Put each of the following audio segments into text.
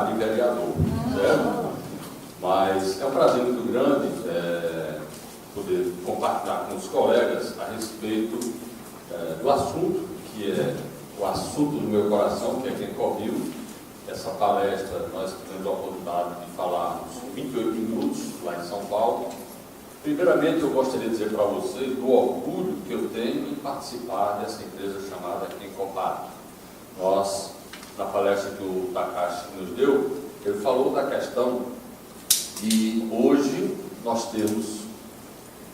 cargo de vereador, certo? Mas é um prazer muito grande poder compartilhar com os colegas a respeito do assunto, que é o assunto do meu coração, que é Kencovil. Essa palestra, nós tivemos a oportunidade de falarmos 28 minutos lá em São Paulo. Primeiramente, eu gostaria de dizer para vocês do orgulho que eu tenho em participar dessa empresa chamada Kencopap. Nós, na palestra que o Takashi nos deu, ele falou da questão de hoje nós temos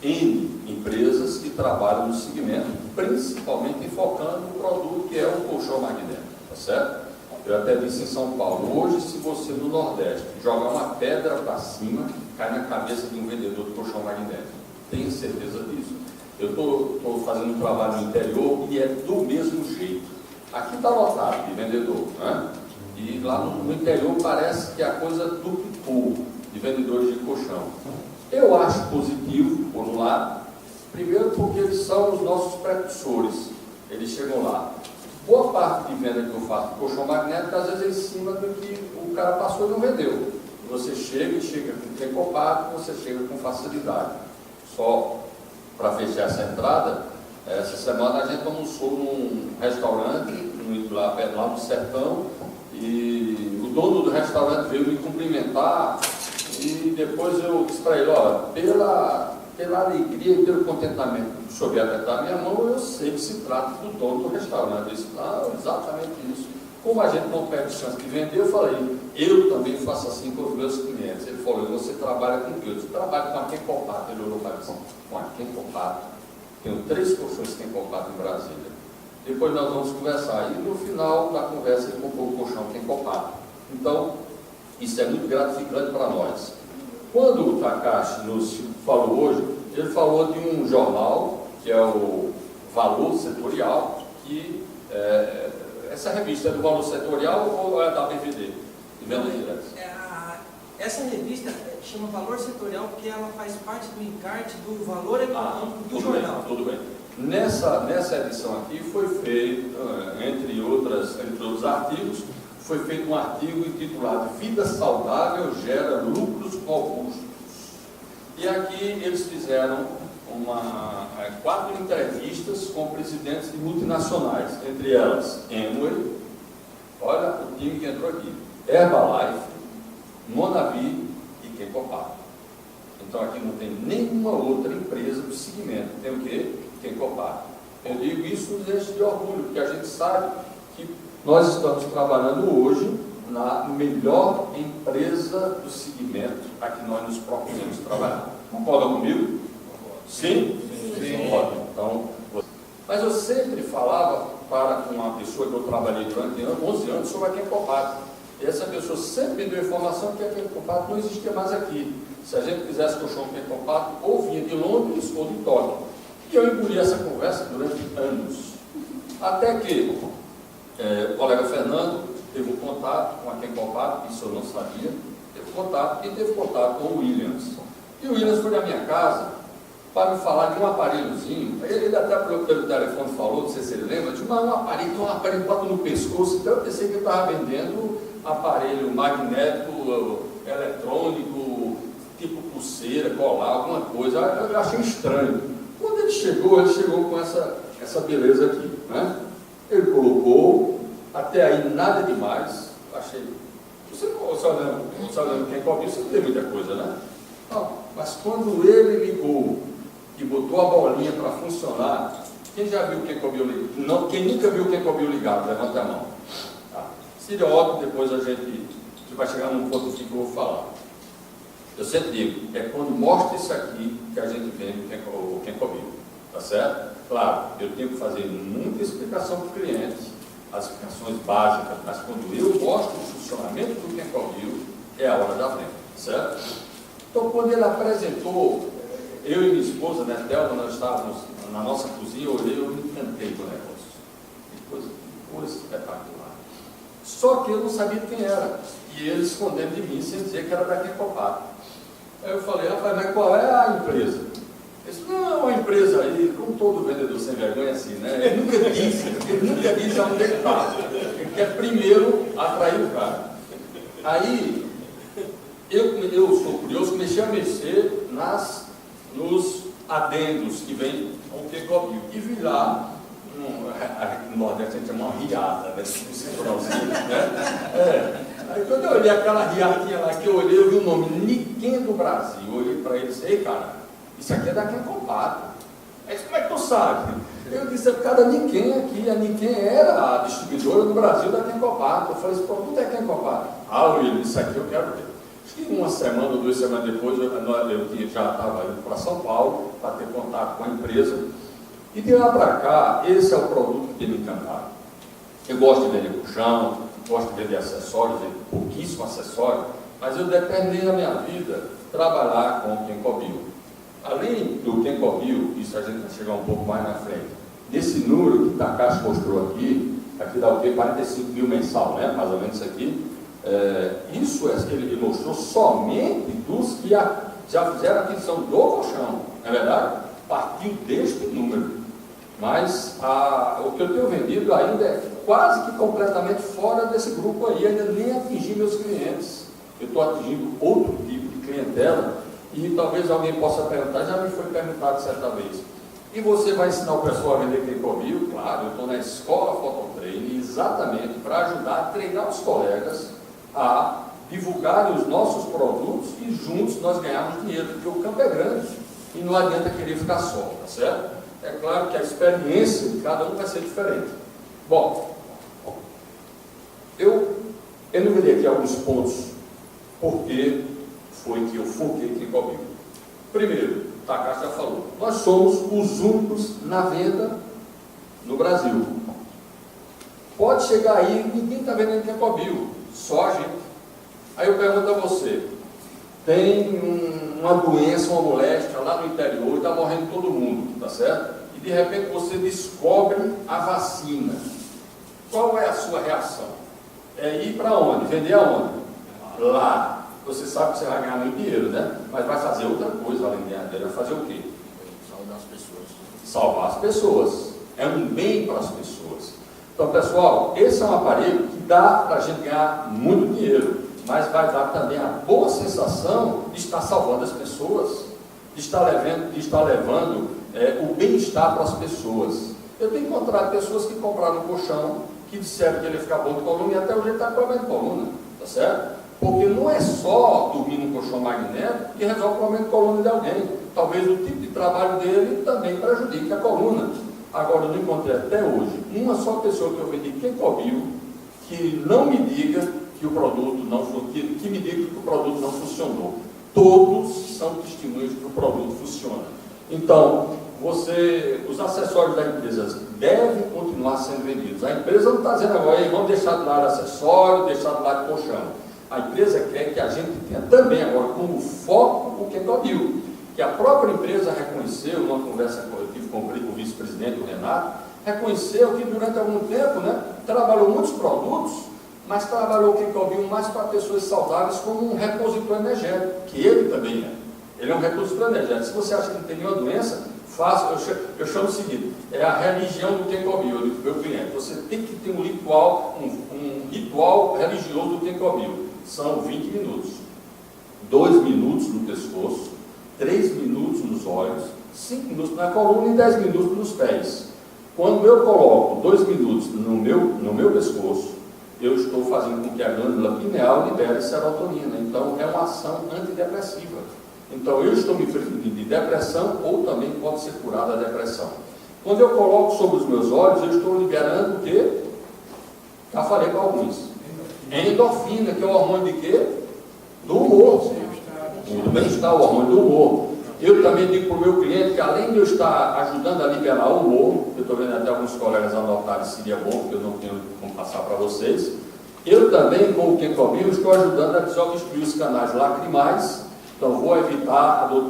N empresas que trabalham no segmento, principalmente focando no produto que é o colchão magnético, tá certo? Eu até disse em São Paulo, hoje se você no Nordeste jogar uma pedra para cima, cai na cabeça de um vendedor de colchão magnético. Tenho certeza disso. Eu estou fazendo um trabalho no interior e é do mesmo jeito. Aqui está lotado de vendedor, né? E lá no interior parece que a coisa duplicou de vendedores de colchão. Eu acho positivo, por um lado, primeiro porque eles são os nossos precursores. Eles chegam lá. Boa parte de venda que eu faço de colchão magnético, às vezes é em cima do que o cara passou e não vendeu. Você chega com Kencopap, você chega com facilidade. Só para fechar essa entrada, essa semana a gente almoçou num restaurante, lá no Sertão, e o dono do restaurante veio me cumprimentar, e depois eu disse para ele, olha, pela alegria e pelo contentamento do senhor apertar minha mão, eu sei que se trata do dono do restaurante. Eu disse, exatamente isso. Como a gente não perde chance de vender, eu falei, eu também faço assim com os meus clientes. Ele falou, você trabalha com o quê? Eu disse, trabalho com a Kencopap. Ele olhou para mim, com a Kencopap. Tenho 3 colchões Kencopap em Brasília. Depois nós vamos conversar. E no final da conversa ele comprou o colchão Kencopap. Então, isso é muito gratificante para nós. Quando o Takashi nos falou hoje, ele falou de um jornal, que é o Valor Setorial, que essa revista é do Valor Setorial ou é da BVD? Essa revista chama Valor Setorial porque ela faz parte do encarte do valor econômico do jornal. Tudo bem. Nessa edição aqui foi feito, entre outros artigos, foi feito um artigo intitulado Vida Saudável Gera Lucros Robustos. E aqui eles fizeram 4 entrevistas com presidentes de multinacionais, entre elas Amway, olha o time que entrou aqui, Herbalife, Monavi e Kencopap. Então aqui não tem nenhuma outra empresa do segmento, tem o quê? Kencopap. Eu digo isso nos enche de orgulho, porque a gente sabe que nós estamos trabalhando hoje na melhor empresa do segmento a que nós nos propusemos trabalhar. Concordam comigo? Sim? Sim. Ótimo. Então, mas eu sempre falava para uma pessoa que eu trabalhei durante 11 anos sobre a Kencopap. E essa pessoa sempre me deu informação que a Kencopap não existia mais aqui. Se a gente quisesse colchão Kencopap, ou vinha de Londres ou de Tóquio. E eu engoli essa conversa durante anos. Até que o colega Fernando teve um contato com a Kencopap, isso eu não sabia, teve contato, e teve contato com o Williams. E o Williams foi na minha casa para me falar de um aparelhozinho. Ele até pelo telefone falou, não sei se ele lembra, de um aparelho que bota no pescoço. Então eu pensei que ele estava vendendo aparelho magnético, eletrônico, tipo pulseira, colar, alguma coisa. Eu achei estranho. Quando ele chegou com essa beleza aqui, né? Ele colocou, até aí nada demais. Achei. Você olhando quem cobre isso, não tem muita coisa, né? Não, mas quando ele ligou e botou a bolinha para funcionar, quem já viu quem cobriu ligado? Não, quem nunca viu quem cobriu ligado, levanta a mão. Tá. Seria óbvio, depois a gente vai chegar num ponto que eu vou falar. Eu sempre digo, é quando mostra isso aqui que a gente vende quem cobriu, tá certo? Claro, eu tenho que fazer muita explicação para o cliente, as explicações básicas, mas quando eu mostro o funcionamento do Kencovil, é a hora da venda, certo? Então, quando ele apresentou, eu e minha esposa, né, Thelma, nós estávamos na nossa cozinha, eu olhei, eu me encantei com o negócio. Que coisa espetacular. Só que eu não sabia quem era. E ele escondendo de mim, sem dizer que era da Kencopap. Aí eu falei, rapaz, mas qual é a empresa? Ele disse, não, é uma empresa aí, como todo vendedor sem vergonha assim, né? Ele nunca disse aonde ele estava. Ele quer primeiro atrair o cara. Aí, eu sou curioso, comecei a mexer nos adendos que vem ao Quecobio. E vi lá, no Nordeste a gente chama uma riada, né? Aí quando eu olhei aquela riadinha lá, que eu olhei, eu vi o nome Niken do Brasil. Eu olhei para ele e disse: ei, cara, isso aqui é da Quencopato. Aí disse: como é que tu sabe? Eu disse: é por causa da Niken aqui. A Niken era a distribuidora do Brasil da Quencopato. Eu falei: esse produto é Quencopato. Ele disse: isso aqui eu quero ver. Acho que uma semana ou 2 semanas depois, eu já estava indo para São Paulo para ter contato com a empresa. E de lá para cá, esse é o produto que tem me encantado. Eu gosto de vender colchão, gosto de vender acessórios, pouquíssimo acessório, mas eu determinei na minha vida trabalhar com o Quencobil. Além do Quencobil, isso a gente vai chegar um pouco mais na frente, desse número que o Takashi mostrou aqui dá o quê? 45 mil mensal, né? Mais ou menos isso aqui. Isso ele mostrou somente dos que já fizeram a aquisição do colchão, não é verdade? Partiu deste número. Mas o que eu tenho vendido ainda é quase que completamente fora desse grupo aí, ainda nem atingi meus clientes. Eu estou atingindo outro tipo de clientela e talvez alguém possa perguntar, já me foi perguntado certa vez: e você vai ensinar o pessoal a vender Quencobil? Claro, eu estou na escola Phototraining exatamente para ajudar a treinar os colegas a divulgarem os nossos produtos e juntos nós ganhamos dinheiro, porque o campo é grande e não adianta querer ficar só, tá certo? É claro que a experiência de cada um vai ser diferente. Bom, eu enumerei aqui alguns pontos porque foi que eu foquei em Quencobil. Primeiro, o Takashi já falou, nós somos os únicos na venda no Brasil. Pode chegar aí, ninguém está vendendo Quencobil, só a gente. Aí eu pergunto a você: tem uma doença, uma moléstia lá no interior e está morrendo todo mundo, tá certo? E de repente você descobre a vacina. Qual é a sua reação? É ir para onde? Vender aonde? Lá. Você sabe que você vai ganhar muito dinheiro, né? Mas vai fazer outra coisa além de ganhar dinheiro. Vai fazer o quê? Salvar as pessoas. Salvar as pessoas. É um bem para as pessoas. Então, pessoal, esse é um aparelho que dá para a gente ganhar muito dinheiro, mas vai dar também a boa sensação de estar salvando as pessoas, de estar levando o bem-estar para as pessoas. Eu tenho encontrado pessoas que compraram um colchão, que disseram que ele ia ficar bom de coluna, e até hoje ele está com problema de coluna, tá certo? Porque não é só dormir num colchão magnético que resolve o problema de coluna de alguém. Talvez o tipo de trabalho dele também prejudique a coluna. Agora, eu não encontrei até hoje uma só pessoa que eu vendi Quencobil que não me diga que o produto não que me diga que o produto não funcionou. Todos são testemunhos que o produto funciona. Então, os acessórios da empresa devem continuar sendo vendidos. A empresa não está dizendo agora: vamos deixar de lado acessório, deixar de lado colchão. A empresa quer que a gente tenha também agora como foco o Quencobil, que a própria empresa reconheceu, numa conversa que eu tive com o vice-presidente, o Renato, reconheceu que durante algum tempo, trabalhou muitos produtos, mas trabalhou o Quencobil mais para pessoas saudáveis como um repositor energético, que ele também é. Ele é um repositor energético. Se você acha que não tem nenhuma doença, faça. Eu chamo o seguinte: é a religião do Quencobil. Eu digo para o meu cliente: você tem que ter um ritual religioso do Quencobil. São 20 minutos. 2 minutos no pescoço, 3 minutos nos olhos, 5 minutos na coluna e 10 minutos nos pés. Quando eu coloco 2 minutos no meu pescoço, eu estou fazendo com que a glândula pineal libere serotonina. Então, é uma ação antidepressiva. Então, eu estou me prevenindo de depressão ou também pode ser curada a depressão. Quando eu coloco sobre os meus olhos, eu estou liberando o quê? Já falei para alguns. Endorfina, que é o hormônio de quê? Do humor. Do bem-estar, o hormônio do humor. Eu também digo para o meu cliente que, além de eu estar ajudando a liberar o humor, eu estou vendo até alguns colegas anotarem, seria bom, porque eu não tenho como passar para vocês, eu também, com o Quencobil, estou ajudando a desobstruir os canais lacrimais. Então, vou evitar a dor de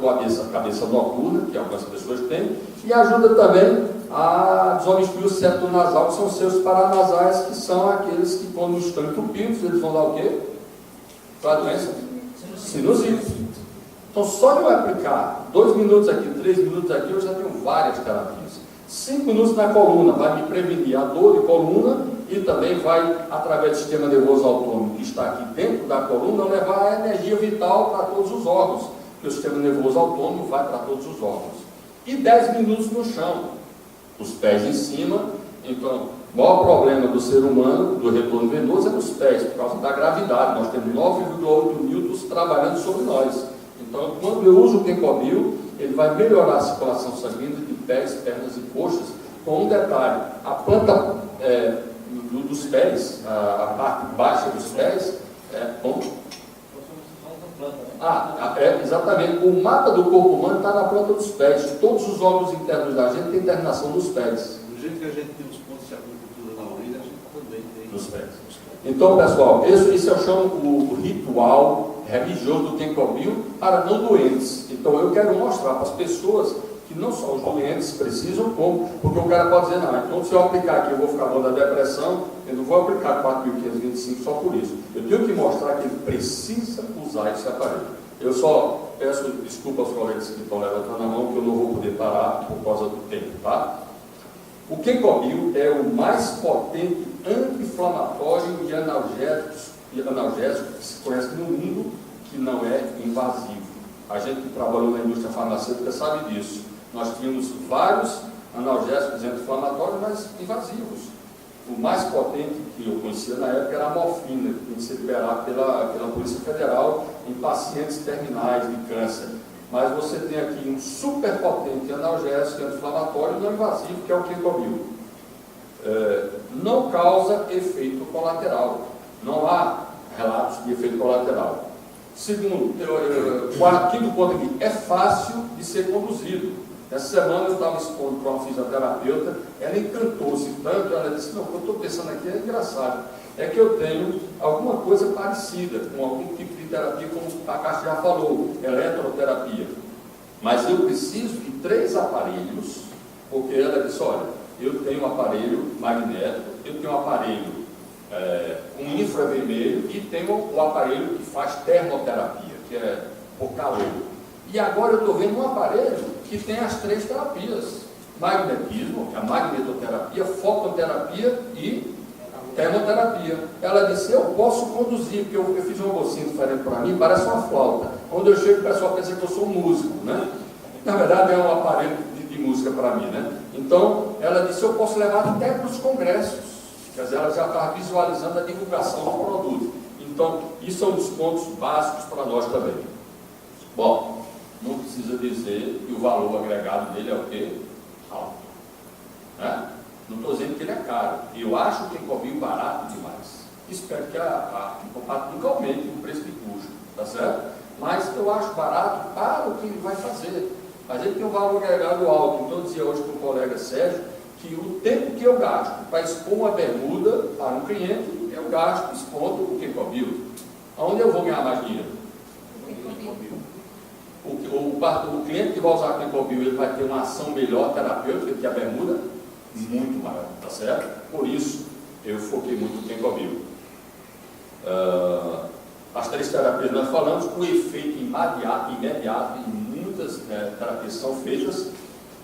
cabeça noturna, que algumas pessoas têm, e ajuda também a desobstruir o septo nasal, que são os seus paranasais, que são aqueles que, quando estão entupidos, eles vão dar o quê? Para a doença? Sinusite. Então, só de eu aplicar 2 minutos aqui, 3 minutos aqui, eu já tenho várias terapias. 5 minutos na coluna vai me prevenir a dor de coluna e também vai, através do sistema nervoso autônomo que está aqui dentro da coluna, levar a energia vital para todos os órgãos, porque o sistema nervoso autônomo vai para todos os órgãos. E 10 minutos no chão, os pés em cima. Então, o maior problema do ser humano, do retorno venoso, é nos pés, por causa da gravidade. Nós temos 9,8 newtons trabalhando sobre nós. Então, quando eu uso o Kenkobil, ele vai melhorar a circulação sanguínea de pés, pernas e coxas, com um detalhe: a planta dos pés, a parte baixa dos pés, exatamente, o mapa do corpo humano está na planta dos pés. Todos os órgãos internos da gente têm terminação nos pés. Do jeito que a gente tem os pontos de acupuntura na orelha, a gente também tem nos pés. Então, pessoal, esse eu chamo o ritual religioso do Kenkobil para não doentes. Então, eu quero mostrar para as pessoas que não só os doentes precisam, porque o cara pode dizer: não, então se eu aplicar aqui eu vou ficar bom da depressão, eu não vou aplicar 4.525 só por isso. Eu tenho que mostrar que ele precisa usar esse aparelho. Eu só peço desculpa aos colegas que estão levantando a mão, que eu não vou poder parar por causa do tempo, tá? O Kenkobil é o mais potente anti-inflamatório e analgésico que se conhece no mundo, que não é invasivo. A gente que trabalhou na indústria farmacêutica sabe disso. Nós tínhamos vários analgésicos anti-inflamatórios, mas invasivos. O mais potente que eu conhecia na época era a morfina, que tinha que ser liberada pela Polícia Federal em pacientes terminais de câncer. Mas você tem aqui um super potente analgésico anti-inflamatório não invasivo, que é o Kenkobil. Não causa efeito colateral. Não há relatos de efeito colateral. Segundo, o quinto ponto aqui: é fácil de ser conduzido. Essa semana eu estava expondo para uma fisioterapeuta, ela encantou-se tanto, ela disse: não, o que eu estou pensando aqui é engraçado, é que eu tenho alguma coisa parecida com algum tipo de terapia, como o Takashi já falou, eletroterapia, mas eu preciso de 3 aparelhos, porque ela disse: olha, eu tenho um aparelho magnético, eu tenho um aparelho com infravermelho e tenho o aparelho que faz termoterapia, que é por calor. E agora eu estou vendo um aparelho que tem as 3 terapias: magnetismo, a magnetoterapia, fototerapia e termoterapia. Ela disse: eu posso conduzir, porque eu fiz uma bolsinha diferente para mim, parece uma flauta. Quando eu chego, o pessoal pensa que eu sou músico, né? Na verdade é um aparelho de música para mim, né? Então, ela disse: eu posso levar até para os congressos. Quer dizer, ela já estava visualizando a divulgação do produto. Então, isso é um dos pontos básicos para nós também. Bom, não precisa dizer que o valor agregado dele é o quê? Alto. Né? Não estou dizendo que ele é caro. Eu acho o Kenkobil barato demais. Espero que a nunca aumente o preço de custo, tá certo? Mas eu acho barato para o que ele vai fazer. Mas ele tem um valor agregado alto. Então eu dizia hoje com o colega Sérgio que o tempo que eu gasto para expor uma bermuda para um cliente, eu gasto expondo o Kenkobil. Aonde eu vou ganhar mais dinheiro? O cliente que vai usar o Kenkobil, ele vai ter uma ação melhor terapêutica que a bermuda, muito maior, tá certo? Por isso, eu foquei muito no Kenkobil. As 3 terapias nós falamos, o efeito imediato e muitas terapias são feitas,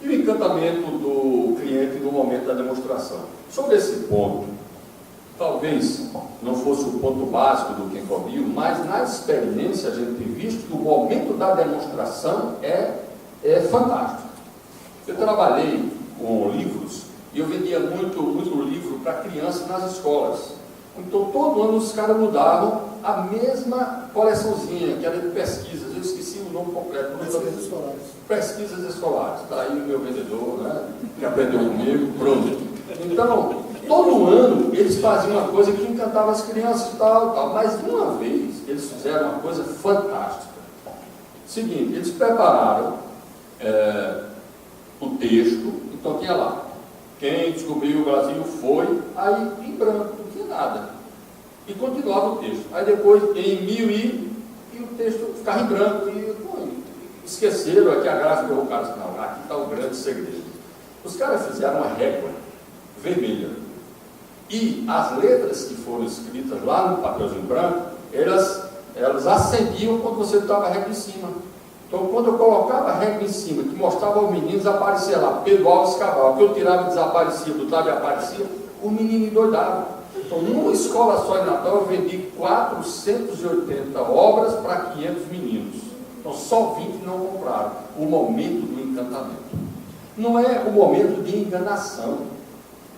e o encantamento do cliente no momento da demonstração. Sobre esse ponto, talvez não fosse o ponto básico do Kenkobil, mas na experiência a gente tem visto que o momento da demonstração é fantástico. Eu trabalhei com livros e eu vendia muito livro para crianças nas escolas. Então todo ano os caras mudavam a mesma coleçãozinha, que era de pesquisas. Eu esqueci o nome completo. Pesquisas escolares. Pesquisas escolares. Está aí o meu vendedor, né, que aprendeu comigo, pronto. Então, todo ano eles faziam uma coisa que encantava as crianças e tal, mas uma vez eles fizeram uma coisa fantástica. Seguinte, eles prepararam o texto, então tinha lá: quem descobriu o Brasil foi, aí em branco, não tinha nada. E continuava o texto. Aí depois, em 1000 e o texto ficava em branco. E esqueceram aqui a gráfica do cara. Não, aqui está o grande segredo. Os caras fizeram uma régua vermelha. E as letras que foram escritas lá no papelzinho branco, elas acendiam quando você estava a régua em cima. Então, quando eu colocava a régua em cima, que mostrava aos meninos, aparecia lá Pedro Alves Cabral. Que eu tirava e desaparecia, do tab e aparecia, o menino endoidava. Então, numa escola só em Natal, eu vendi 480 obras para 500 meninos. Então, só 20 não compraram. O momento do encantamento. Não é o momento de enganação.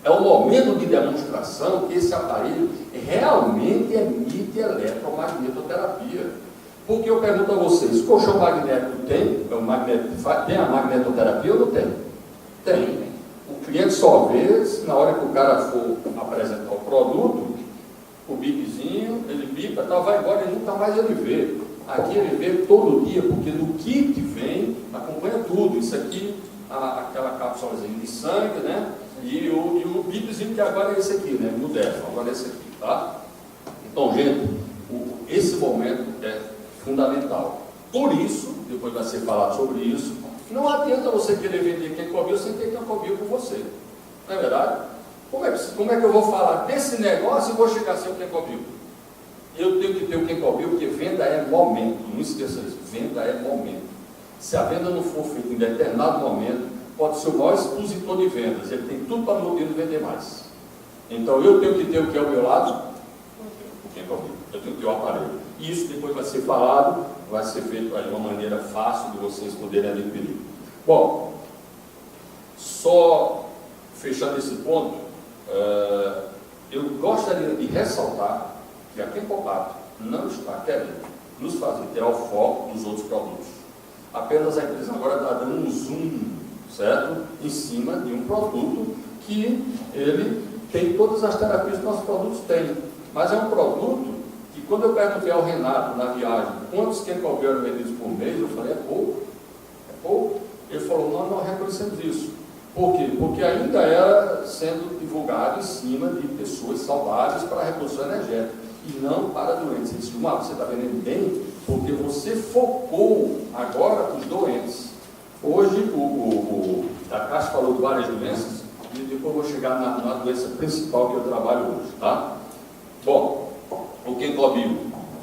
É o momento de demonstração que esse aparelho realmente emite eletromagnetoterapia. Porque eu pergunto a vocês, colchão magnético tem? Tem a magnetoterapia ou não tem? Tem. O cliente só vê se na hora que o cara for apresentar o produto, o bipzinho, ele bipa, tal, vai embora e nunca mais ele vê. Aqui ele vê todo dia, porque no kit vem, acompanha tudo. Isso aqui, aquela cápsulazinha de sangue, né? E o bipzinho que agora é esse aqui, né? Moderno, agora é esse aqui, tá? Então, gente, esse momento é fundamental. Por isso, depois vai ser falado sobre isso, não adianta você querer vender Kenkobil sem ter Kenkobil com você. Não é verdade? Como é que eu vou falar desse negócio e vou chegar sem o Kenkobil? Eu tenho que ter o Kenkobil, porque venda é momento. Não esqueça isso. Venda é momento. Se a venda não for feita em determinado momento, pode ser o maior expositor de vendas. Ele tem tudo para não vender mais. Então eu tenho que ter o que é ao meu lado? O Kenkobil. Eu tenho que ter o aparelho. E isso depois vai ser falado, vai ser feito de uma maneira fácil de vocês poderem adquirir. Bom, só fechando esse ponto, eu gostaria de ressaltar que a Kenkopato não está querendo nos fazer tirar o foco dos outros produtos. Apenas a empresa agora está dando um zoom, certo? Em cima de um produto que ele tem todas as terapias que nossos produtos têm. Mas é um produto que, quando eu perguntei ao Renato na viagem quantos Kenkobil eram vendidos por mês, eu falei, é pouco. É pouco. Ele falou, nós não reconhecemos isso. Por quê? Porque ainda era sendo divulgado em cima de pessoas saudáveis para a reposição energética e não para doentes. Ele disse, você está vendendo bem porque você focou agora os doentes. Hoje, o Takashi falou de várias doenças e depois eu vou chegar na doença principal que eu trabalho hoje, tá? Bom, o Kenkobil,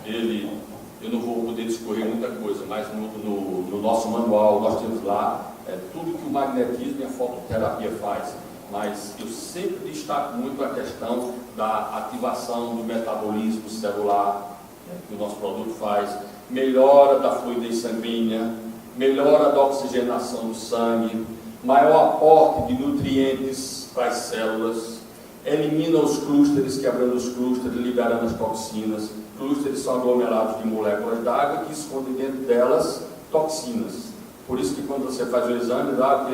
eu não vou poder discorrer muita coisa, mas no nosso manual nós temos lá tudo que o magnetismo e a fototerapia faz, mas eu sempre destaco muito a questão da ativação do metabolismo celular, que o nosso produto faz, melhora da fluidez sanguínea, melhora da oxigenação do sangue, maior aporte de nutrientes para as células, elimina os clústeres, quebrando os clústeres, liberando as toxinas. Clústeres são aglomerados de moléculas d'água que escondem dentro delas toxinas. Por isso que quando você faz o exame, dá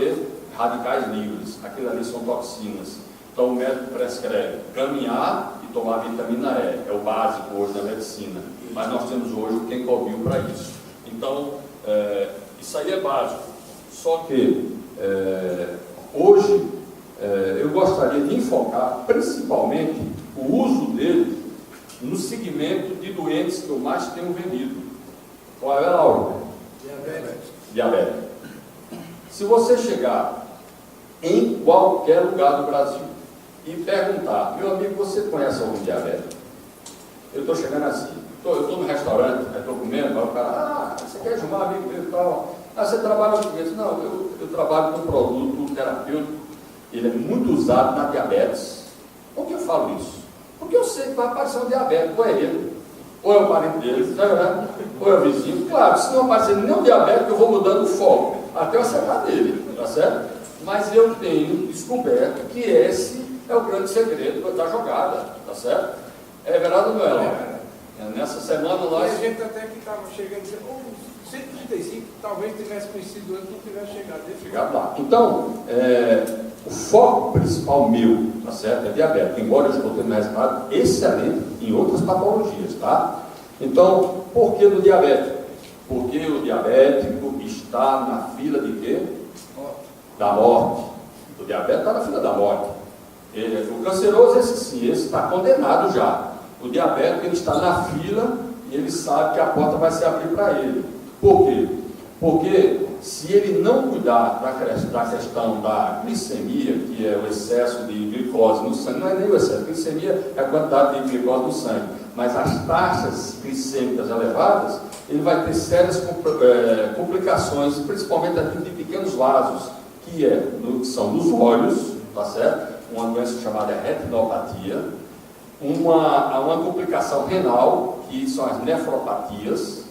radicais livres. Aquilo ali são toxinas. Então o médico prescreve caminhar e tomar vitamina E. É o básico hoje da medicina. Mas nós temos hoje o Kenkobil para isso. Então, isso aí é básico. Só que hoje eu gostaria de enfocar principalmente o uso dele no segmento de doentes que eu mais tenho vendido. Qual é, Laura? Diabetes. Se você chegar em qualquer lugar do Brasil e perguntar, meu amigo, você conhece algum diabético? Eu estou chegando assim, eu estou no restaurante, estou comendo, aí o cara, você quer chamar amigo meu e tal? Você trabalha com isso? Não, eu trabalho com um produto terapêutico, ele é muito usado na diabetes. Por que eu falo isso? Porque eu sei que vai aparecer um diabético, ou é ele, ou é o parente dele, tá, ou é o vizinho. Claro, se não aparecer nenhum diabético, eu vou mudando o foco, até eu acertar dele, tá certo? Mas eu tenho descoberto que esse é o grande segredo da jogada, tá certo? É verdade ou não é? Nessa semana nós... A gente até que estava chegando a dizer, 135, talvez tivesse conhecido antes, não tivesse chegado lá. Então, o foco principal meu, tá certo? É diabetes, embora eu estou tendo resultado excelente em outras patologias, tá? Então, por que do diabético? Porque o diabético está na fila de quê? Da morte. O diabético está na fila da morte. O canceroso, esse sim, esse está condenado já. O diabético, ele está na fila e ele sabe que a porta vai se abrir para ele. Por quê? Porque se ele não cuidar da questão da glicemia, que é o excesso de glicose no sangue, não é nem o excesso, glicemia é a quantidade de glicose no sangue, mas as taxas glicêmicas elevadas, ele vai ter sérias complicações, principalmente aqui de pequenos vasos, que são nos olhos, tá certo? Uma doença chamada retinopatia, uma complicação renal, que são as nefropatias,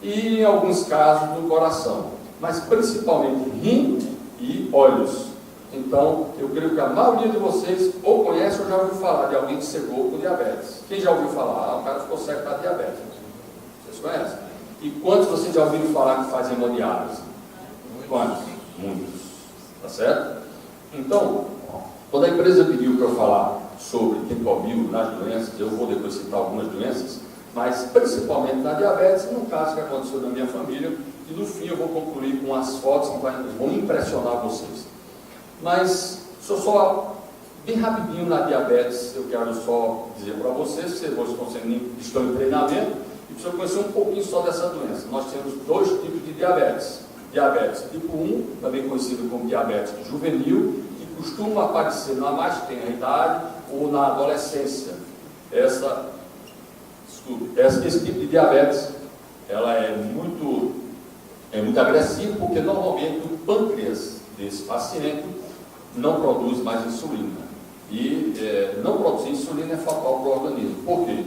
e em alguns casos do coração, mas principalmente rim e olhos. Então, eu creio que a maioria de vocês ou conhece ou já ouviu falar de alguém que cegou com diabetes. Quem já ouviu falar? O cara ficou cego com diabetes. Vocês conhecem? E quantos vocês já ouviram falar que faz hemodiálise? Quantos? Muitos. Tá certo? Então, quando a empresa pediu para eu falar sobre Tencobil nas doenças, eu vou depois citar algumas doenças, mas principalmente na diabetes, num caso que aconteceu na minha família, e no fim eu vou concluir com as fotos que vão impressionar vocês. Mas, só bem rapidinho na diabetes, eu quero só dizer para vocês, que vocês estão em treinamento, e precisam conhecer um pouquinho só dessa doença. Nós temos 2 tipos de diabetes. Diabetes tipo 1, também conhecido como diabetes juvenil, que costuma aparecer na mais tenra idade ou na adolescência. Esse tipo de diabetes, ela é muito agressiva, porque normalmente o pâncreas desse paciente não produz mais insulina. E não produzir insulina é fatal para o organismo. Por quê?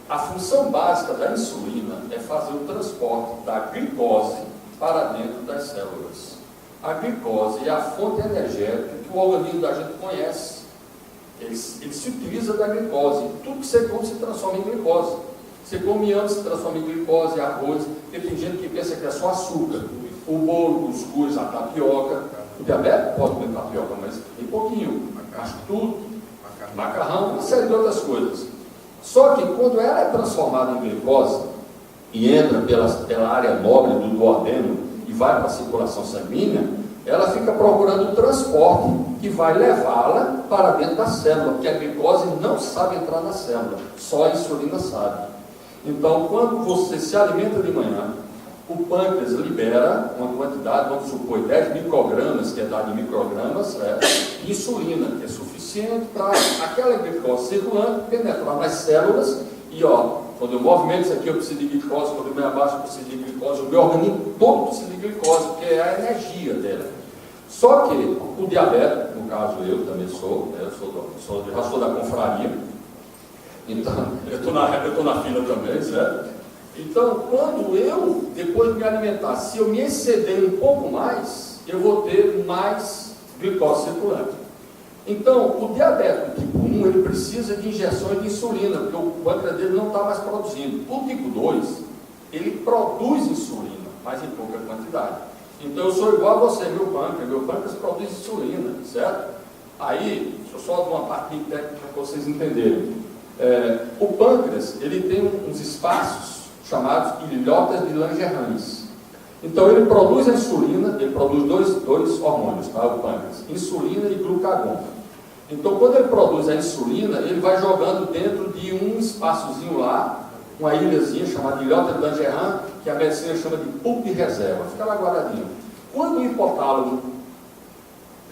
A função básica da insulina é fazer o transporte da glicose para dentro das células. A glicose é a fonte energética que o organismo da gente conhece. Ele se utiliza da glicose. Tudo que você come se transforma em glicose. Você come inhame, se transforma em glicose, arroz. E tem gente que pensa que é só açúcar. O bolo, os cuscuz, a tapioca. O diabético pode comer tapioca, mas tem pouquinho. Mas tudo, macarrão, uma série de outras coisas. Só que quando ela é transformada em glicose e entra pela área nobre do duodeno e vai para a circulação sanguínea, ela fica procurando o transporte que vai levá-la para dentro da célula, porque a glicose não sabe entrar na célula, só a insulina sabe. Então, quando você se alimenta de manhã, o pâncreas libera uma quantidade, vamos supor, 10 microgramas, que é dado em microgramas, de insulina, que é suficiente para aquela glicose circulante penetrar nas células. E quando eu movimento isso aqui, eu preciso de glicose, quando eu me abaixo, eu preciso de glicose, o meu organismo todo precisa de glicose, porque é a energia dela. Só que o diabético, no caso eu também já sou da confraria, então eu estou na fila também, certo? Então, quando eu, depois de me alimentar, se eu me exceder um pouco mais, eu vou ter mais glicose circulante. Então, o diabético tipo 1, ele precisa de injeções de insulina, porque o pâncreas dele não está mais produzindo. O tipo 2, ele produz insulina, mas em pouca quantidade. Então, eu sou igual a você, meu pâncreas produz insulina, certo? Aí, deixa eu só dar uma parte técnica para vocês entenderem. O pâncreas, ele tem uns espaços chamados ilhotas de Langerhans. Então ele produz a insulina, ele produz dois hormônios para o pâncreas, insulina e glucagon. Então quando ele produz a insulina, ele vai jogando dentro de um espaçozinho lá, uma ilhazinha chamada ilhota de Langerhans, que a medicina chama de pulp de reserva, fica lá guardadinho. Quando o hipotálamo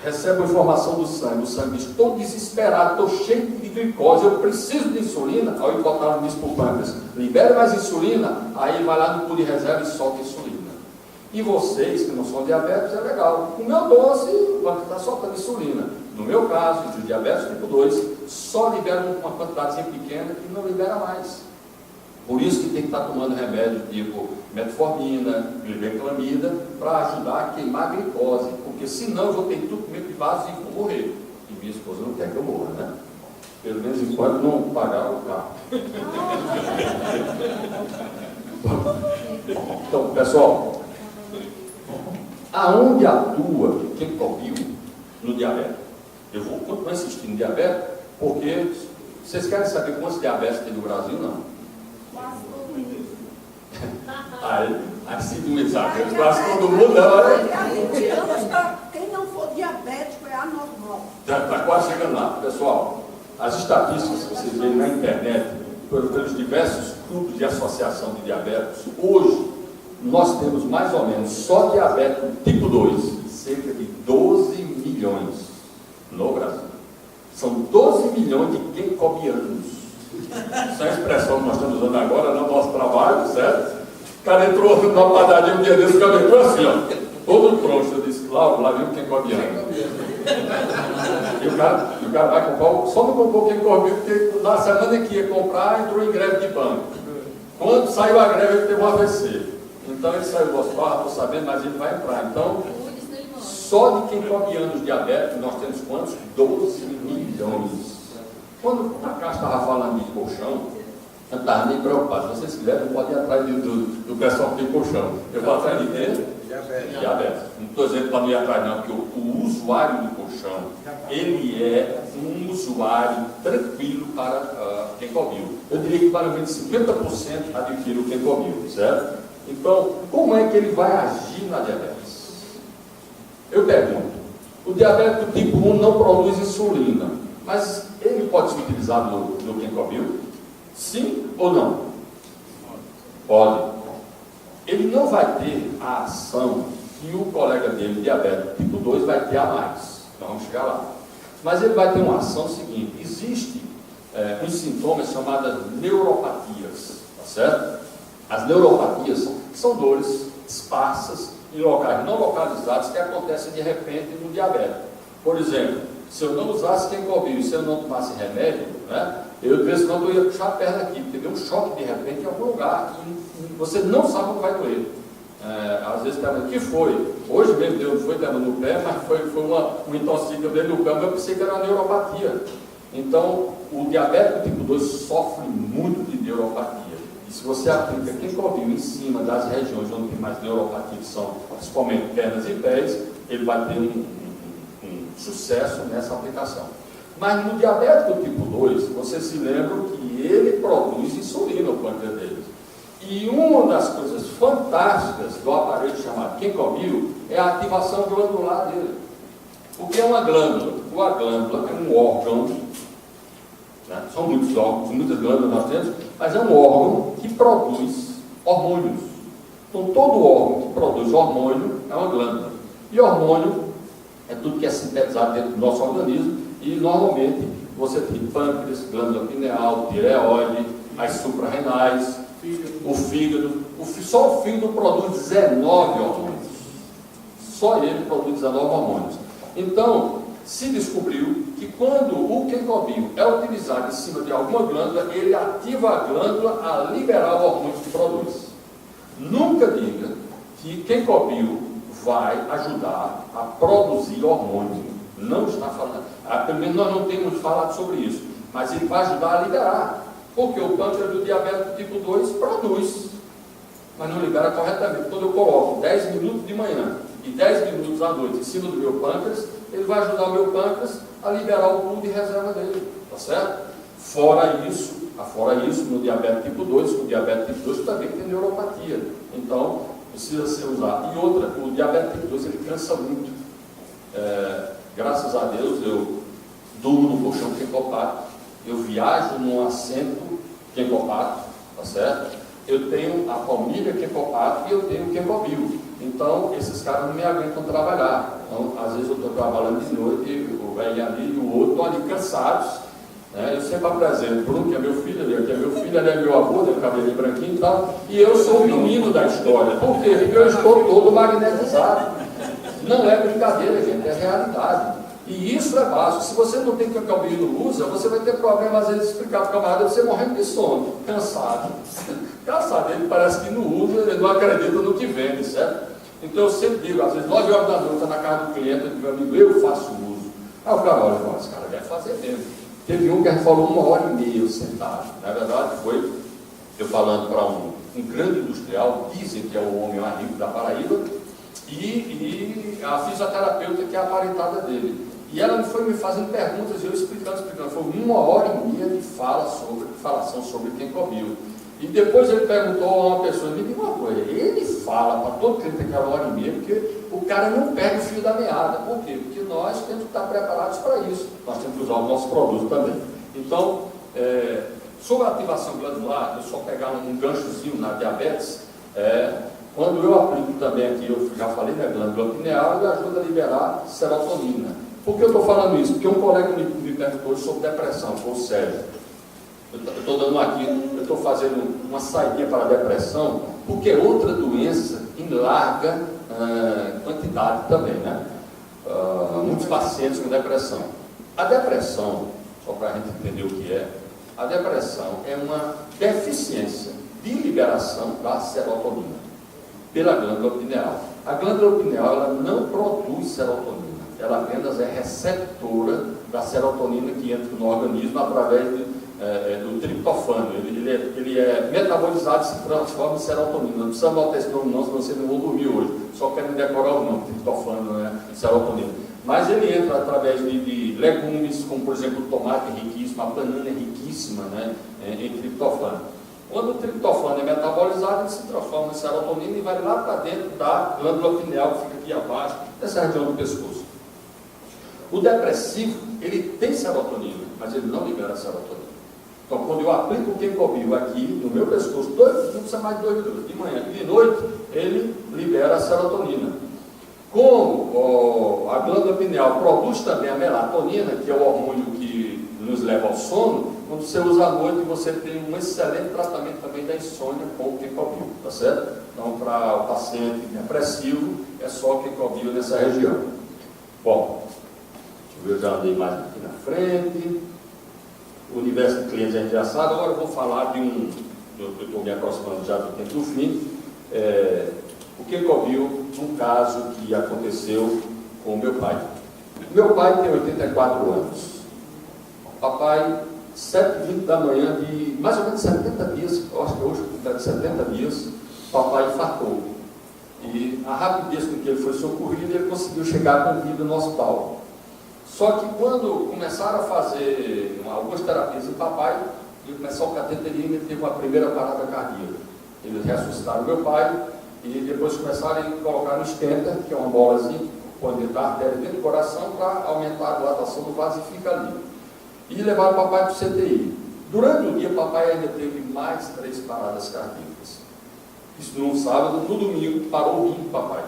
recebe a informação do sangue diz, estou desesperado, estou cheio de glicose, eu preciso de insulina, aí o hipotálamo diz para o pâncreas, libere mais insulina, aí ele vai lá no pulo de reserva e solta insulina. E vocês que não são diabéticos, é legal, comeu doce, o pâncreas está soltando insulina. No meu caso, de diabetes tipo 2, só libera uma quantidadezinha pequena e não libera mais. Por isso que tem que estar tomando remédio tipo metformina, glibenclamida, para ajudar a queimar a glicose, porque senão eu vou ter entupimento de vasos e vou morrer. E minha esposa não quer que eu morra, né? Pelo menos enquanto não pagar o carro. Então, pessoal, aonde atua Tencobil no diabetes? Eu vou continuar insistindo no diabetes, porque vocês querem saber quantos diabetes tem no Brasil? Não. Aí se duvidar, quase todo mundo quem não for diabético é anormal. Está quase chegando lá. Pessoal, as estatísticas que vocês veem na internet, pelos diversos grupos de associação de diabéticos, hoje nós temos mais ou menos só diabético tipo 2, cerca de 12 milhões no Brasil. São 12 milhões de quencobianos. Essa é a expressão que nós estamos usando agora no nosso trabalho, certo? O cara entrou numa padaria um dia desse, o cara entrou assim, todo troncho. Eu disse, lá viu quem cobiano. E o cara vai comprar, só não comprou quem cobiano, porque na semana que ia comprar, entrou em greve de banco. Quando saiu a greve, ele teve um AVC. Então ele saiu do hospital, estou sabendo, mas ele vai entrar. Então, só de quem come anos diabéticos, nós temos quantos? 12 milhões. Quando a Caixa estava falando de colchão, eu não estava nem preocupado. Se vocês quiserem, não podem ir atrás do pessoal que tem colchão. Eu vou atrás de quem? Diabetes. Não estou dizendo para não ir atrás, não, porque o usuário do colchão, ele é um usuário tranquilo para Kencobil. Eu diria que para menos 50% adquire o Kencobil, certo? Então, como é que ele vai agir na diabetes? Eu pergunto, o diabético tipo 1 não produz insulina, mas ele pode ser utilizado no Kencobil? Sim ou não? Pode. Ele não vai ter a ação que o colega dele, diabético tipo 2, vai ter a mais. Vamos chegar lá. Mas ele vai ter uma ação seguinte. Existe uns sintomas chamados neuropatias, tá certo? As neuropatias são dores esparsas em locais não localizados que acontecem de repente no diabético. Por exemplo, se eu não usasse Kencobil e se eu não tomasse remédio, né, eu de vez em quando ia puxar a perna aqui, porque deu um choque de repente em algum lugar e você não sabe onde vai doer. Às vezes pergunta, o que foi? Hoje mesmo deu, foi dando no pé, mas foi uma intoxicação dentro do campo, eu pensei que era uma neuropatia. Então, o diabético tipo 2 sofre muito de neuropatia. E se você aplica Kencobil em cima das regiões onde tem mais neuropatia, que são principalmente pernas e pés, ele vai ter um sucesso nessa aplicação. Mas no diabético tipo 2, vocês se lembram que ele produz insulina, o pâncreas dele. E uma das coisas fantásticas do aparelho chamado Kencobil é a ativação glandular dele. O que é uma glândula? A glândula é um órgão, né? São muitos órgãos, muitas glândulas nós temos, mas é um órgão que produz hormônios. Então todo órgão que produz hormônio é uma glândula. E hormônio é tudo que é sintetizado dentro do nosso organismo e normalmente você tem pâncreas, glândula pineal, tireoide, as suprarrenais, o fígado. Só o fígado produz 19 hormônios. Só ele produz 19 hormônios. Então, se descobriu que quando o Kencobil é utilizado em cima de alguma glândula, ele ativa a glândula a liberar o hormônio que produz. Nunca diga que Kencobil vai ajudar a produzir hormônio. Não está falando. Pelo menos nós não temos falado sobre isso. Mas ele vai ajudar a liberar. Porque o pâncreas do diabético tipo 2 produz, mas não libera corretamente. Quando eu coloco 10 minutos de manhã e 10 minutos à noite em cima do meu pâncreas, ele vai ajudar o meu pâncreas a liberar o pool de reserva dele, tá certo? Fora isso, no diabético tipo 2, o diabético tipo 2 também tem neuropatia, então precisa ser usado. E outra, o diabético tipo 2 ele cansa muito. Graças a Deus eu durmo no colchão Kencopato, eu viajo num assento Kencopato, tá certo? Eu tenho a família Kencopato e eu tenho o Kencobil. Então, esses caras não me aguentam trabalhar. Então, às vezes eu estou trabalhando de noite, o velho ali e o outro estão ali cansados. Né? Eu sempre apresento o Bruno, que é meu filho, ele é meu avô, tem o cabelinho branquinho e tal. E eu sou o menino da história. Por quê? Porque eu estou todo magnetizado. Não é brincadeira, gente, é realidade. E isso é básico. Se você não tem Kencobil e não usa, você vai ter problema, às vezes, de explicar para o camarada, você morrendo de sono, cansado. Cansado, ele parece que não usa, ele não acredita no que vende, certo? Então eu sempre digo, às vezes 9 horas da noite, na casa do cliente, eu digo, meu amigo, eu faço uso. Aí o cara olha, esse cara deve fazer mesmo. Teve um que a gente falou 1h30 sentado. Na verdade, foi eu falando para um grande industrial, dizem que é o homem mais rico da Paraíba, e a fisioterapeuta que é a parentada dele. E ela foi me fazendo perguntas e eu explicando. Foi 1h30 de falação sobre Kencobil. E depois ele perguntou a uma pessoa, me diga uma coisa, ele fala para todo cliente aquela 1h30, porque o cara não pega o fio da meada. Por quê? Porque nós temos que estar preparados para isso. Nós temos que usar o nosso produto também. Então, sobre a ativação glandular, eu só pegar um ganchozinho na diabetes, quando eu aplico também aqui, eu já falei, né, glândula pineal, ele ajuda a liberar serotonina. Por que eu estou falando isso? Porque um colega me perguntou sobre depressão, ou seja, eu estou dando aqui, eu estou fazendo uma saída para a depressão, porque é outra doença que larga quantidade também, né? Muitos pacientes com depressão. A depressão, só para a gente entender o que é, a depressão é uma deficiência de liberação da serotonina pela glândula pineal. A glândula pineal ela não produz serotonina, ela apenas é receptora da serotonina que entra no organismo através do triptofano. Ele é metabolizado e se transforma em serotonina. Não precisa anotar esse nome não, senão você não vão dormir hoje. Só querem decorar o nome, triptofano, né? Serotonina. Mas ele entra através de legumes, como por exemplo o tomate é riquíssimo, a banana é riquíssima, né? Em triptofano. Quando o triptofano é metabolizado, ele se transforma em serotonina e vai lá para dentro da glândula pineal, que fica aqui abaixo, dessa região do pescoço. O depressivo, ele tem serotonina, mas ele não libera serotonina. Então, quando eu aplico o Kencobio aqui no meu pescoço, não precisa mais de 2 minutos, de manhã e de noite, ele libera a serotonina. Como a glândula pineal produz também a melatonina, que é o hormônio que nos leva ao sono, quando você usa à noite, você tem um excelente tratamento também da insônia com o Kencobio, tá certo? Então, para o paciente depressivo, é só o Kencobio nessa região. Bom, deixa eu ver, eu já andei mais aqui na frente. O universo de clientes a gente já sabe. Agora eu vou falar de eu estou me aproximando já do tempo do fim, o Kencobio, um caso que aconteceu com o meu pai. Meu pai tem 84 anos. Papai, 7h20 da manhã, de mais ou menos 70 dias, eu acho que hoje está de 70 dias, papai infartou. E a rapidez com que ele foi socorrido, ele conseguiu chegar com vida no hospital. Só que quando começaram a fazer algumas terapias em papai, e começou o cateterismo, ele teve uma primeira parada cardíaca. Eles ressuscitaram meu pai e depois começaram a colocar no stenter, que é uma bolazinha, põe dentro da artéria dentro do coração para aumentar a dilatação do vaso e fica ali. E levaram papai para o CTI. Durante o dia, papai ainda teve mais 3 paradas cardíacas. Isso no sábado, no domingo, parou o rim do papai.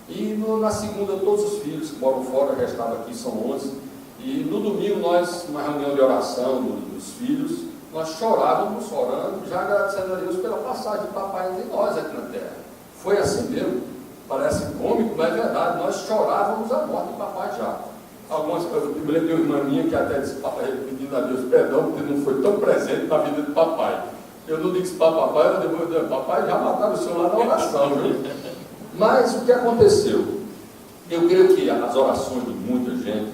E na segunda, todos os filhos que moram fora, restavam aqui, são 11. E no domingo, nós, uma reunião de oração dos filhos, nós chorávamos, orando, já agradecendo a Deus pela passagem de papai entre nós aqui na terra. Foi assim mesmo. Parece cômico, mas é verdade. Nós chorávamos a morte de papai já. Algumas coisas, eu lembrei de uma irmã minha que até disse, papai, pedindo a Deus perdão, porque não foi tão presente na vida de papai. Eu não disse para papai, eu depois, papai já mataram o senhor lá na oração, viu? Mas o que aconteceu? Eu creio que as orações de muita gente,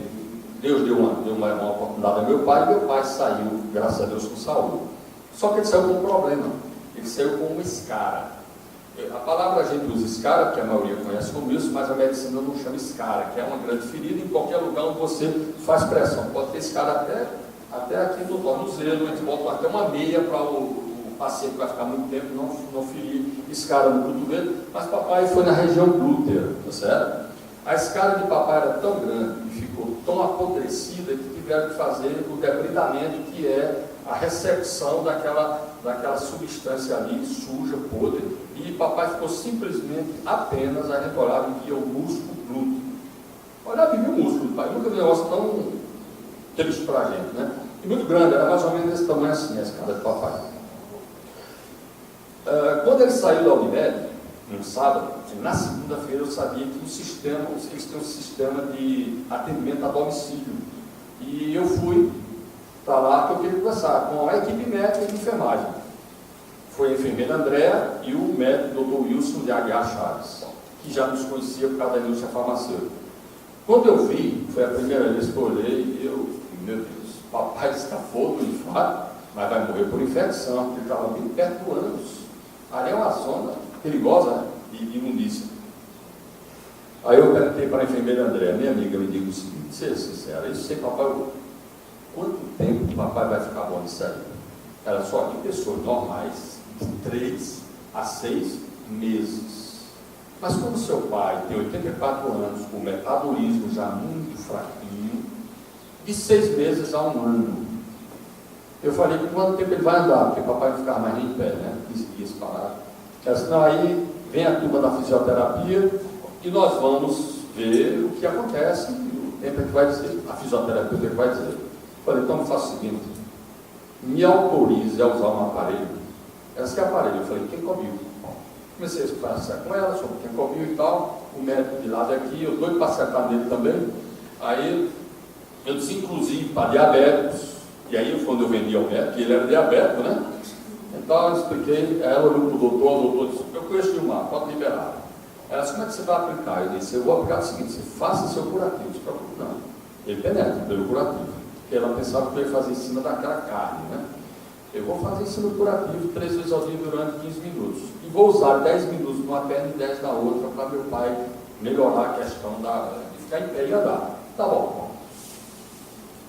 Deus deu uma oportunidade a meu pai, e meu pai saiu, graças a Deus, com saúde. Só que ele saiu com um problema, ele saiu com uma escara. A palavra a gente usa escara, porque a maioria conhece como isso, mas a medicina não chama escara, que é uma grande ferida em qualquer lugar onde você faz pressão. Pode ter escara até aqui no tornozelo, eles botam até uma meia para o paciente que vai ficar muito tempo não ferir escara no cotovelo, mas papai foi na região glútea, tá certo? A escara de papai era tão grande e ficou tão apodrecida que tiveram que fazer o debridamento, que é a ressecção daquela substância ali, suja, podre, e papai ficou simplesmente apenas, a gente olhava e via o músculo glúteo. Olhava e via o músculo, pai, nunca vi um negócio tão triste para a gente, né? E muito grande, era mais ou menos desse tamanho assim, a escada de papai. Quando ele saiu da Unimed, no sábado, na segunda-feira eu sabia que eles têm um sistema de atendimento a domicílio. E eu fui para lá que eu queria conversar com a equipe médica de enfermagem. Foi a enfermeira Andréa e o médico Dr. Wilson de Aguiar Chaves, que já nos conhecia por causa da indústria farmacêutica. Quando eu vi, foi a primeira vez que eu olhei, e meu Deus, papai escapou do infarto, mas vai morrer por infecção, porque ele estava bem perto do ânus. Ali é uma zona perigosa, né? De imundícia. Aí eu perguntei para a enfermeira Andréa, minha amiga, me diga o seguinte, seja sincera, eu sei, papai, quanto tempo o papai vai ficar bom nisso aí? Era só de pessoas normais, de 3 a 6 meses. Mas como seu pai tem 84 anos, com o metabolismo já muito fraquinho, de 6 meses a 1 ano. Eu falei que quanto tempo ele vai andar, porque papai não ficava mais nem em pé, né? 15 dias parado. Ela disse, não, aí vem a turma da fisioterapia e nós vamos ver o que acontece, o tempo é que vai dizer, a fisioterapia o que vai dizer. Eu falei, então faça o seguinte, me autorize a usar um aparelho. Ela disse, que aparelho? Eu falei, Kencobio. Comecei a conversar com ela sobre quem comia e tal, o médico de lado aqui, eu doido para acertar nele também. Aí eu disse, inclusive, para diabéticos, e aí quando eu vendi ao médico, ele era diabético, né? Então eu expliquei, ela olhou para o doutor disse, eu conheço de uma, pode liberar. Ela disse, como é que você vai aplicar? Eu disse, eu vou aplicar o seguinte, você faça seu curativo, não se preocupe não. Ele penetra pelo curativo, porque ela pensava que eu ia fazer em cima daquela carne, né? Eu vou fazer em cima do curativo 3 vezes ao dia durante 15 minutos. E vou usar 10 minutos numa perna e 10 na outra para meu pai melhorar a questão de ficar em pé e andar. Tá bom.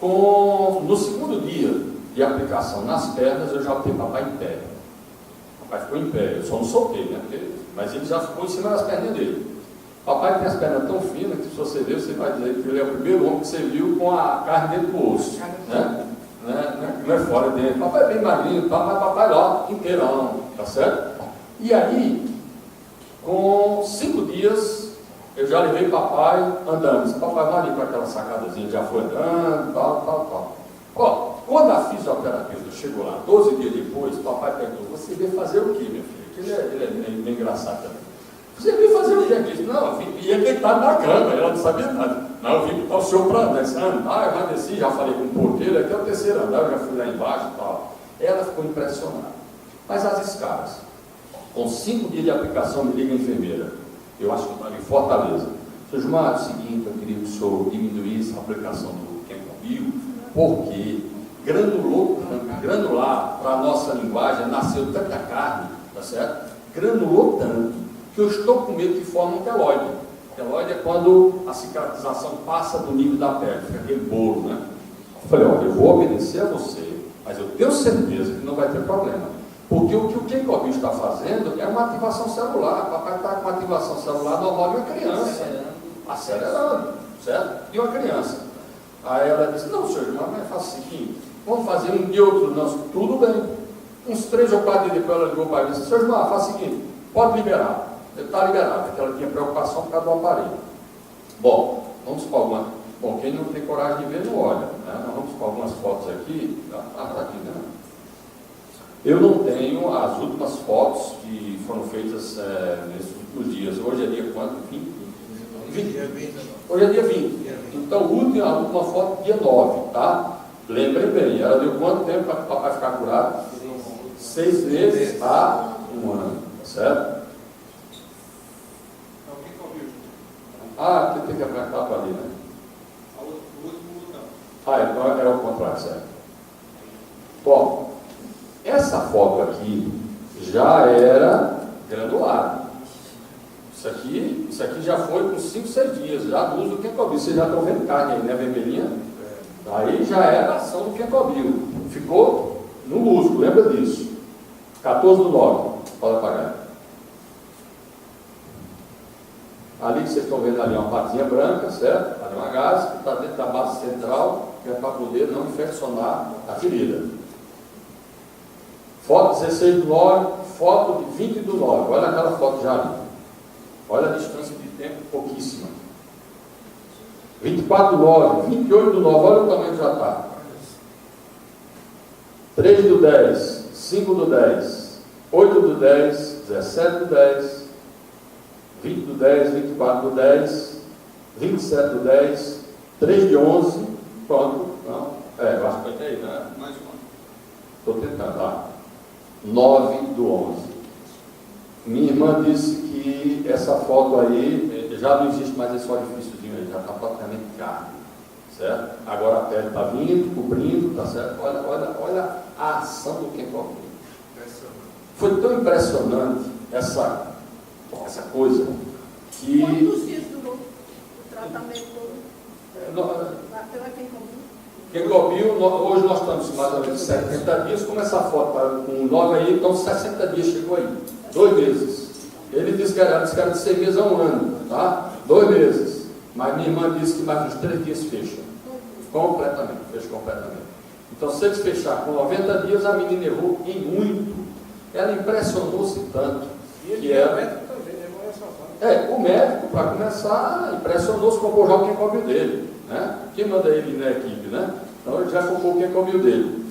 No segundo dia de aplicação nas pernas, eu já botei papai em pé. Papai ficou em pé, eu só não soltei, né? Mas ele já ficou em cima das pernas dele. Papai tem as pernas tão finas que se você ver, você vai dizer que ele é o primeiro homem que você viu com a carne dentro do osso. Né? Não é fora dele. Papai é bem magrinho, mas papai lá, inteirão, tá certo? E aí, com 5 dias, eu já levei papai andando. Disse, papai vai ali para aquela sacadazinha, já foi andando, tal. Ó, quando a fisioterapeuta chegou lá, 12 dias depois, papai perguntou, você veio fazer o quê, minha filha? Porque ele é engraçado também. Você veio fazer o quê? Ele disse, não, eu vim deitado na cama, ela não sabia nada. Não, eu vim para o senhor para andar. Eu já desci, já falei com o porteiro, até o terceiro andar, eu já fui lá embaixo e tal. Ela ficou impressionada. Mas as escalas, com 5 dias de aplicação, me liga a enfermeira. Eu acho que eu estava em Fortaleza. Seu Gilmar, é o seguinte, eu queria que o senhor diminuísse a aplicação do Kencobil, porque granular, para a nossa linguagem, nasceu tanta carne, tá certo? Granulou tanto, que eu estou com medo que forme um queloide. Queloide é quando a cicatrização passa do nível da pele, fica aquele bolo, né? Eu falei, olha, eu vou obedecer a você, mas eu tenho certeza que não vai ter problema. Porque o que o Kencobil está fazendo é uma ativação celular. Papai está com uma ativação celular normal de uma criança. Acelerando, certo? De uma criança. Aí ela disse, não, senhor, mas faça o seguinte, vamos fazer um dia outro, não, tudo bem. Uns 3 ou 4 dias depois ela ligou para mim e disse, senhor Gilmar, faça o seguinte, pode liberar. Ele está liberado, porque ela tinha preocupação por causa do aparelho. Bom, vamos para alguma. Bom, quem não tem coragem de ver, não olha. Né? Nós vamos para algumas fotos aqui. Está aqui, né? Eu não tenho as últimas fotos que foram feitas nesses últimos dias. Hoje é dia quanto? 20? Hoje é dia 20. Então, a última foto, dia 9, tá? Lembrem bem, ela deu quanto tempo para o papai ficar curado? 6 meses a 1 ano, certo? Ah, tem que apertar para ali, né? O último botão. Então era o contrário, certo? Bom, essa foto aqui já era granulada. Isso aqui já foi com 5, 6 dias, já do uso do Kencobil. Vocês já estão vendo carne aí, né, vermelhinha? Aí já era a ação do Kencobil. Ficou no músculo, lembra disso? 14/9, pode apagar. Ali que vocês estão vendo ali uma patinha branca, certo? Ali uma gase que está dentro da base central, que é para poder não infeccionar a ferida. Foto 16/9, foto de 20/9. Olha aquela foto já ali. Olha a distância de tempo, pouquíssima. 24/9, 28/9, olha o tamanho que já está. 3/10, 5/10, 8/10, 17/10, 20/10, 24/10, 27/10, 3/11, pronto. Não, eu acho que vai ter aí, né? Mais uma. Estou tentando, tá? 9/11. Minha irmã disse que essa foto aí já não existe mais esse orifíciozinho aí, já está praticamente carne, certo? Agora a pele está vindo, cobrindo, tá certo? Olha a ação do Kencobil. Foi tão impressionante essa coisa que. Quantos dias durou o tratamento pela Kencobil? Kencobil, hoje nós estamos mais ou menos 70 dias, como essa foto está com 9 aí, então 60 dias chegou aí. 2 meses. Ele disse que era de 6 meses a 1 ano, tá? 2 meses. Mas minha irmã disse que mais uns 3 dias fecha. Completamente, fecha completamente. Então, se eles fechar com 90 dias, a menina errou em muito. Ela impressionou-se tanto. E o médico também, né? O médico, para começar, impressionou-se com o Kencobil dele, né? Quem manda ele na equipe, né? Então, ele já colocou o Kencobil dele.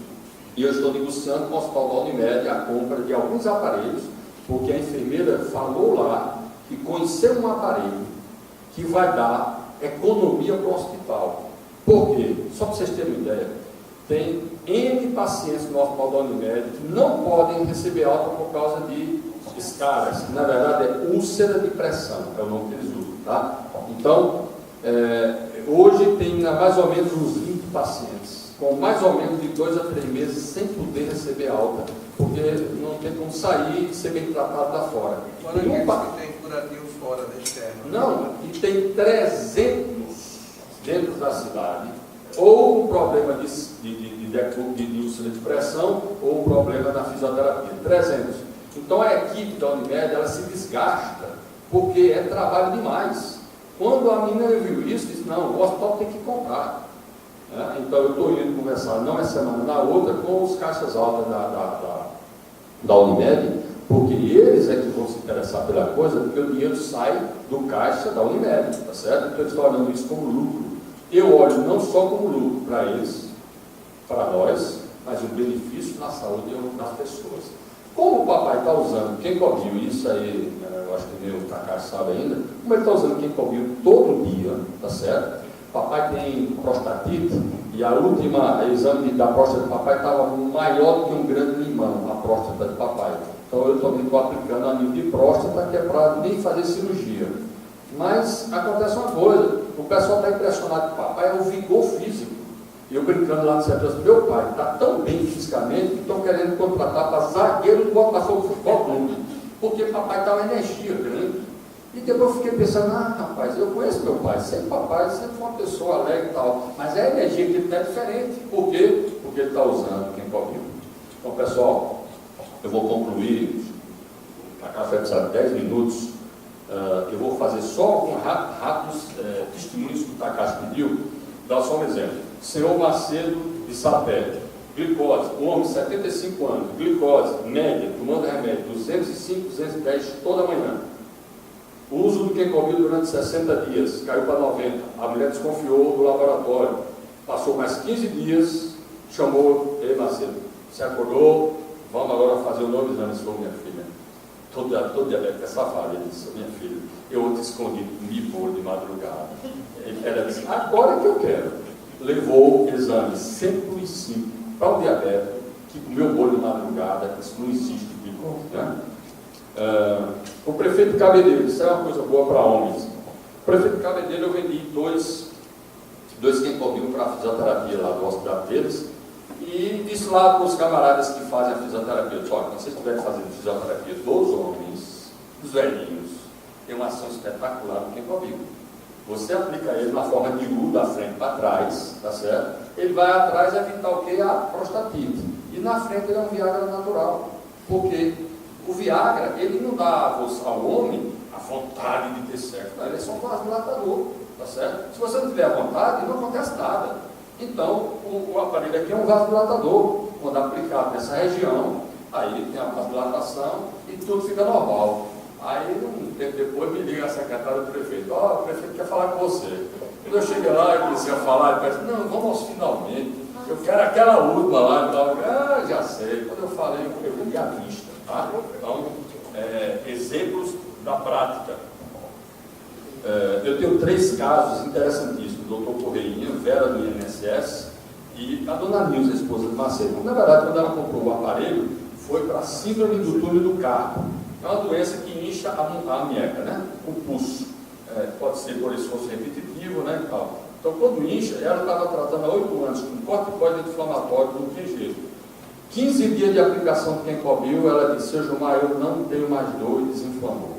E eu estou negociando com o Hospital da Unimed a compra de alguns aparelhos porque a enfermeira falou lá que conheceu um aparelho que vai dar economia para o hospital. Por quê? Só para vocês terem uma ideia, tem N pacientes no hospital da Unimed que não podem receber alta por causa de escaras, que na verdade é úlcera de pressão, é o nome que eles usam, tá? Então, hoje tem mais ou menos uns 20 pacientes, com mais ou menos de 2 a 3 meses sem poder receber alta, porque não tem como sair e ser bem tratado lá fora. Fora aqueles que tem curativo fora da externa. Não, e tem 300 dentro da cidade, ou um problema de úlcera de pressão, ou um problema na fisioterapia, 300. Então a equipe da Unimed, ela se desgasta, porque é trabalho demais. Quando a menina viu isso, disse, não, o hospital tem que comprar. Então eu estou indo conversar, não é semana, na outra, com os caixas altas da Unimed, porque eles é que vão se interessar pela coisa, porque o dinheiro sai do caixa da Unimed, tá certo? Então eles estão olhando isso como lucro. Eu olho não só como lucro para eles, para nós, mas um benefício na saúde das pessoas. Como o papai está usando Kencobil, isso aí, eu acho que nem o Takashi sabe ainda, como ele está usando Kencobil todo dia, tá certo? Papai tem prostatite e a última exame da próstata do papai estava maior do que um grande limão, a próstata do papai. Então eu também estou aplicando anil de próstata, que é para nem fazer cirurgia. Mas acontece uma coisa, o pessoal está impressionado que o papai é um vigor físico. E eu brincando lá no CETRANS, meu pai está tão bem fisicamente que estão querendo contratar para zagueiro do Botafogo Futebol Clube, porque papai está uma energia grande. E depois eu fiquei pensando, rapaz, eu conheço meu pai, sempre papai, sempre foi uma pessoa alegre e tal, mas a energia que ele tem é diferente. Por quê? Porque ele está usando Kencobil. Então, pessoal, eu vou concluir, a café precisa de 10 minutos, eu vou fazer só alguns rápidos testemunhos que o Takashi pediu. Dá só um exemplo. Senhor Macedo de Sapé, glicose, um homem de 75 anos, glicose, média, tomando remédio, 205, 210 toda manhã. O uso do Kencobil durante 60 dias, caiu para 90. A mulher desconfiou do laboratório. Passou mais 15 dias, chamou, ei Macedo, você acordou, vamos agora fazer o novo exame, falou, minha filha. Todo diabético é safado, ele disse, minha filha, eu te escondi me bolo de madrugada. Ela disse, agora que eu quero. Levou o exame 105 para o diabético, que comeu bolo de madrugada, isso não existe de bom, né? O prefeito de Cabedelo, isso é uma coisa boa para homens. O prefeito de Cabedelo, eu vendi dois Kencobil para a fisioterapia lá do hospital deles, e disse lá para os camaradas que fazem a fisioterapia, olha, quando vocês estiverem fazendo fisioterapia dos homens, dos velhinhos, tem uma ação espetacular do Kencobil. Você aplica ele na forma de U, da frente para trás, tá certo? Ele vai atrás evitar o que? A prostatite. E na frente ele é um Viagra natural. Porque o Viagra, ele não dá ao homem a vontade de ter sexo. Não, ele é só um vasodilatador, tá certo? Se você não tiver a vontade, não acontece nada. Então, o aparelho aqui é um vasodilatador. Quando aplicado nessa região, aí tem a vasodilatação e tudo fica normal. Aí, um tempo depois, me liga a secretária do prefeito. O prefeito quer falar com você. Quando eu cheguei lá, eu comecei a falar, ele disse, não, vamos aos finalmente. Eu quero aquela última lá. Então, já sei. Quando eu falei, eu vi à vista. Tá? Então, exemplos da prática. Eu tenho 3 casos interessantíssimos. O doutor Correinha, Vera do INSS e a dona Nilza, a esposa do Macedo. Na verdade, quando ela comprou o aparelho, foi para a síndrome do túnel do carpo. É uma doença que incha a minheca, né? O pulso. Pode ser por esforço repetitivo, né? E tal. Então, quando incha, ela estava tratando há 8 anos com corticoide anti-inflamatório, não tinha jeito. 15 dias de aplicação de Kencobil, ela disse, seu Gilmar, eu não tenho mais dor e desinflamou.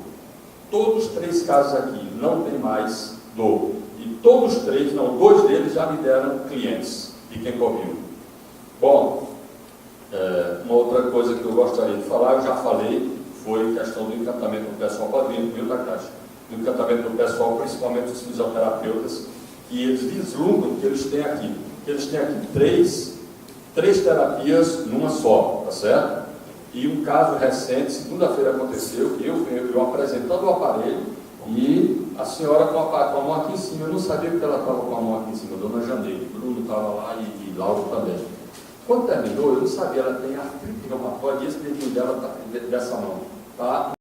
Todos os 3 casos aqui não tem mais dor. E todos os 3, não, 2 deles já me deram clientes de Kencobil. Bom, uma outra coisa que eu gostaria de falar, eu já falei, foi a questão do encantamento do pessoal, pode vir, viu, Takashi? Do encantamento do pessoal, principalmente os fisioterapeutas, que eles vislumbram que eles têm aqui. Eles têm aqui 3 terapias numa só, tá certo? E um caso recente, segunda-feira aconteceu, eu apresentando o aparelho e a senhora com a mão aqui em cima, eu não sabia que ela estava com a mão aqui em cima, dona Janeiro, Bruno estava lá e Lauro também. Quando terminou, eu não sabia, ela tem artrite reumatoide e esse dedinho dela está dessa mão. tá?